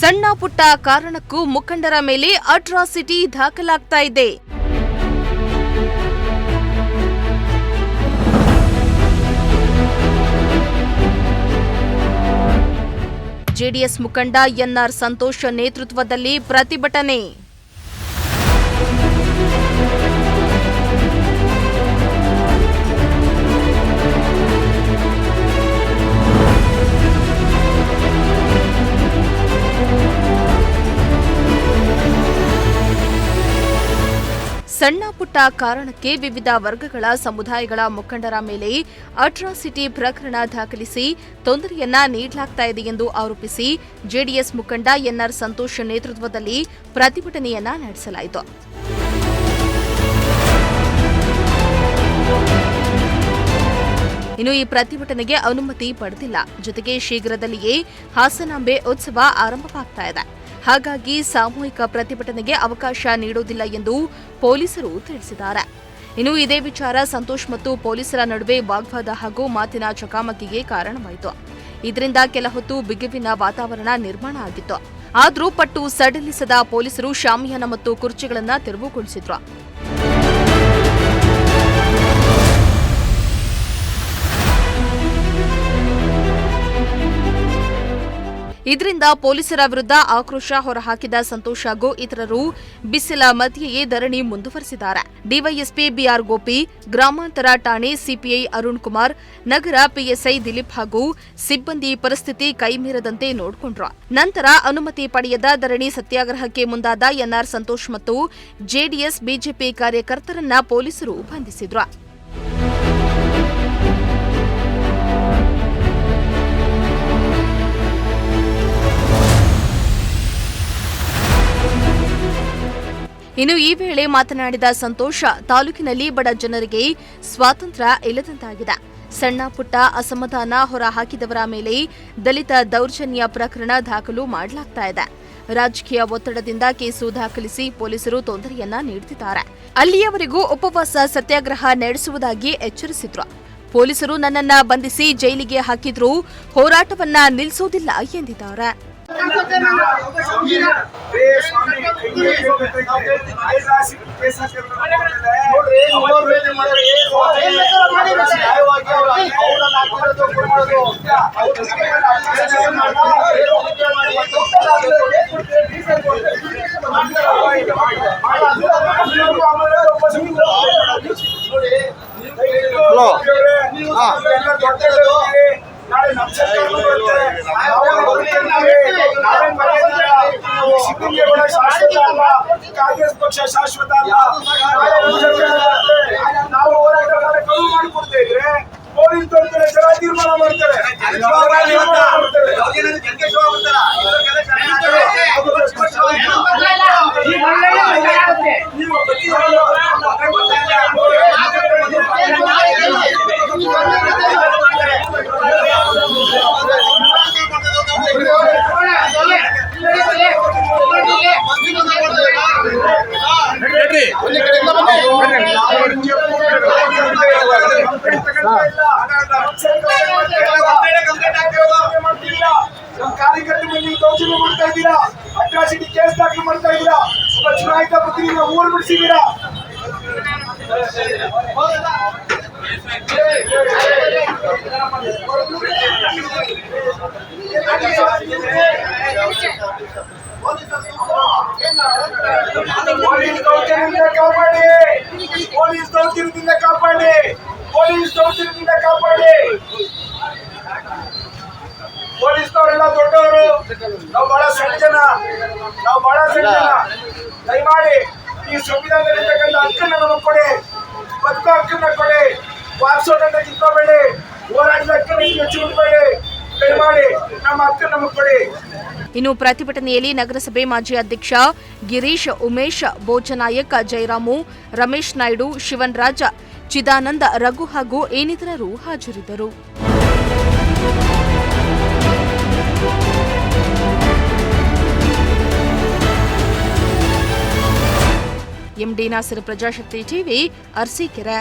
ಸಣ್ಣ ಪುಟ್ಟ ಕಾರಣಕ್ಕೂ ಮುಖಂಡರ ಮೇಲೆ ಅಟ್ರಾಸಿಟಿ ದಾಖಲಾಗ್ತಾ ಇದೆ. ಜೆಡಿಎಸ್ ಮುಖಂಡ ಎನ್ಆರ್ ಸಂತೋಷ್ ನೇತೃತ್ವದಲ್ಲಿ ಪ್ರತಿಭಟನೆ. ಸಣ್ಣ ಪುಟ್ಟ ಕಾರಣಕ್ಕೆ ವಿವಿಧ ವರ್ಗಗಳ ಸಮುದಾಯಗಳ ಮುಖಂಡರ ಮೇಲೆ ಅಟ್ರಾಸಿಟಿ ಪ್ರಕರಣ ದಾಖಲಿಸಿ ತೊಂದರೆಯನ್ನ ನೀಡಲಾಗ್ತಾ ಇದೆ ಎಂದು ಆರೋಪಿಸಿ ಜೆಡಿಎಸ್ ಮುಖಂಡ ಎನ್ಆರ್ ಸಂತೋಷ್ ನೇತೃತ್ವದಲ್ಲಿ ಪ್ರತಿಭಟನೆಯನ್ನ ನಡೆಸಲಾಯಿತು. ಇನ್ನು ಈ ಪ್ರತಿಭಟನೆಗೆ ಅನುಮತಿ ಪಡೆದಿಲ್ಲ. ಜೊತೆಗೆ ಶೀಘ್ರದಲ್ಲಿಯೇ ಹಾಸನಾಂಬೆ ಉತ್ಸವ ಆರಂಭವಾಗ್ತಾ ಇದೆ. ಹಾಗಾಗಿ ಸಾಮೂಹಿಕ ಪ್ರತಿಭಟನೆಗೆ ಅವಕಾಶ ನೀಡುವುದಿಲ್ಲ ಎಂದು ಪೊಲೀಸರು ತಿಳಿಸಿದ್ದಾರೆ. ಇನ್ನು ಇದೇ ವಿಚಾರ ಸಂತೋಷ್ ಮತ್ತು ಪೊಲೀಸರ ನಡುವೆ ವಾಗ್ವಾದ ಹಾಗೂ ಮಾತಿನ ಚಕಮಕಿಗೆ ಕಾರಣವಾಯಿತು. ಇದರಿಂದ ಕೆಲ ಹೊತ್ತು ಬಿಗುವಿನ ವಾತಾವರಣ ನಿರ್ಮಾಣ ಆಗಿತ್ತು. ಆದರೂ ಪಟ್ಟು ಸಡಿಲಿಸದ ಪೊಲೀಸರು ಶಾಮಿಯಾನ ಮತ್ತು ಕುರ್ಚಿಗಳನ್ನು ತೆರವುಗೊಳಿಸಿದ್ರು. ಇದರಿಂದ ಪೊಲೀಸರ ವಿರುದ್ಧ ಆಕ್ರೋಶ ಹೊರಹಾಕಿದ ಸಂತೋಷ್ ಹಾಗೂ ಇತರರು ಬಿಸಿಲ ಮಧ್ಯೆಯೇ ಧರಣಿ ಮುಂದುವರೆಸಿದ್ದಾರೆ. ಡಿವೈಎಸ್ಪಿ ಬಿಆರ್ ಗೋಪಿ, ಗ್ರಾಮಾಂತರ ಠಾಣೆ ಸಿಪಿಐ ಅರುಣ್ ಕುಮಾರ್, ನಗರ ಪಿಎಸ್ಐ ದಿಲೀಪ್ ಹಾಗೂ ಸಿಬ್ಬಂದಿ ಪರಿಸ್ಥಿತಿ ಕೈಮೀರದಂತೆ ನೋಡಿಕೊಂಡ್ರು. ನಂತರ ಅನುಮತಿ ಪಡೆಯದ ಧರಣಿ ಸತ್ಯಾಗ್ರಹಕ್ಕೆ ಮುಂದಾದ ಎನ್ಆರ್ ಸಂತೋಷ್ ಮತ್ತು ಜೆಡಿಎಸ್ ಬಿಜೆಪಿ ಕಾರ್ಯಕರ್ತರನ್ನ ಪೊಲೀಸರು ಬಂಧಿಸಿದ್ರು. ಇನ್ನು ಈ ವೇಳೆ ಮಾತನಾಡಿದ ಸಂತೋಷ, ತಾಲೂಕಿನಲ್ಲಿ ಬಡ ಜನರಿಗೆ ಸ್ವಾತಂತ್ರ್ಯ ಇಲ್ಲದಂತಾಗಿದೆ. ಸಣ್ಣ ಪುಟ್ಟ ಅಸಮಾಧಾನ ಹೊರ ಹಾಕಿದವರ ಮೇಲೆ ದಲಿತ ದೌರ್ಜನ್ಯ ಪ್ರಕರಣ ದಾಖಲು ಮಾಡಲಾಗ್ತಾ ಇದೆ. ರಾಜಕೀಯ ಒತ್ತಡದಿಂದ ಕೇಸು ದಾಖಲಿಸಿ ಪೊಲೀಸರು ತೊಂದರೆಯನ್ನ ನೀಡುತ್ತಿದ್ದಾರೆ. ಅಲ್ಲಿಯವರೆಗೂ ಉಪವಾಸ ಸತ್ಯಾಗ್ರಹ ನಡೆಸುವುದಾಗಿ ಎಚ್ಚರಿಸಿದ್ರು. ಪೊಲೀಸರು ನನ್ನನ್ನ ಬಂಧಿಸಿ ಜೈಲಿಗೆ ಹಾಕಿದ್ರೂ ಹೋರಾಟವನ್ನ ನಿಲ್ಲಿಸುವುದಿಲ್ಲ ಎಂದಿದ್ದಾರೆ. ನಾಳೆ ನಮ್ಮ ಸರ್ಕಾರ ಕಾಂಗ್ರೆಸ್ ಪಕ್ಷ ಶಾಶ್ವತ ಅಲ್ಲ. ನಾವು ಹೋರಾಟ ಮಾಡಿಕೊಡ್ತಾ ಇದ್ರೆ ಪೊಲೀಸ್ ಬರ್ತಾರೆ, ಜನ ತೀರ್ಮಾನ ಮಾಡ್ತಾರೆ. ನಮ್ಮ ಕಾರ್ಯಕರ್ತರ ಮೇಲೆ ದೌರ್ಜನ್ಯ ಮಾಡ್ತಾ ಇದ್ದೀರಾ, ಅಟ್ರಾಸಿಟಿ ಕೇಸ್ ದಾಖಲು ಮಾಡ್ತಾ ಇದ್ದೀರಾ, ಒಬ್ಬ ಚುನಾಯಿತ ಪ್ರತಿನಿಧಿನ ಊರು ಬಿಡಿಸಿದ್ದೀರಾ. ಪೊಲೀಸ್ ದೌರ್ಜನ್ಯದಿಂದ ಕಾಪಾಡಿ, ಪೊಲೀಸ್ ದೌರ್ಜನ್ಯದಿಂದ ಕಾಪಾಡಿ, ಪೊಲೀಸ್ ದೌರ್ಜನ್ಯದಿಂದ ಕಾಪಾಡಿ. ಪೊಲೀಸ್ನವರೆಲ್ಲ ದೊಡ್ಡವರು, ನಾವು ಬಹಳ ಸಣ್ಣ ಜನ, ನಾವು ಬಹಳ ಸಣ್ಣ ಜನ. ದಯಮಾಡಿ ಈ ಸಂವಿಧಾನದಲ್ಲಿರ್ತಕ್ಕಂಥ ಹಕ್ಕನ್ನ ನಮಗೆ ಕೊಡಿ, ಬದುಕೋ ಹಕ್ಕನ್ನ ಕೊಡಿ, ವಾಪಸೋದನ್ನ ಕಿತ್ಕೋಬೇಡಿ, ಹೋರಾಟದ ಹಕ್ಕನ್ನ ಹೆಚ್ಚಿಬಿಡ್ಬೇಡಿ. ದಯಮಾಡಿ ನಮ್ಮ ಹಕ್ಕನ್ನ ನಮಗೆ ಕೊಡಿ. ಇನ್ನು ಪ್ರತಿಭಟನೆಯಲ್ಲಿ ನಗರಸಭೆ ಮಾಜಿ ಅಧ್ಯಕ್ಷ ಗಿರೀಶ್, ಉಮೇಶ್, ಭೋಜನಾಯಕ್, ಜಯರಾಮು, ರಮೇಶ್ ನಾಯ್ಡು, ಶಿವನ್ ರಾಜ, ಚಿದಾನಂದ, ರಘು ಹಾಗೂ ಇನ್ನಿತರರು ಹಾಜರಿದ್ದರು. MD Nasar, Prajashakti TV, Arsikere.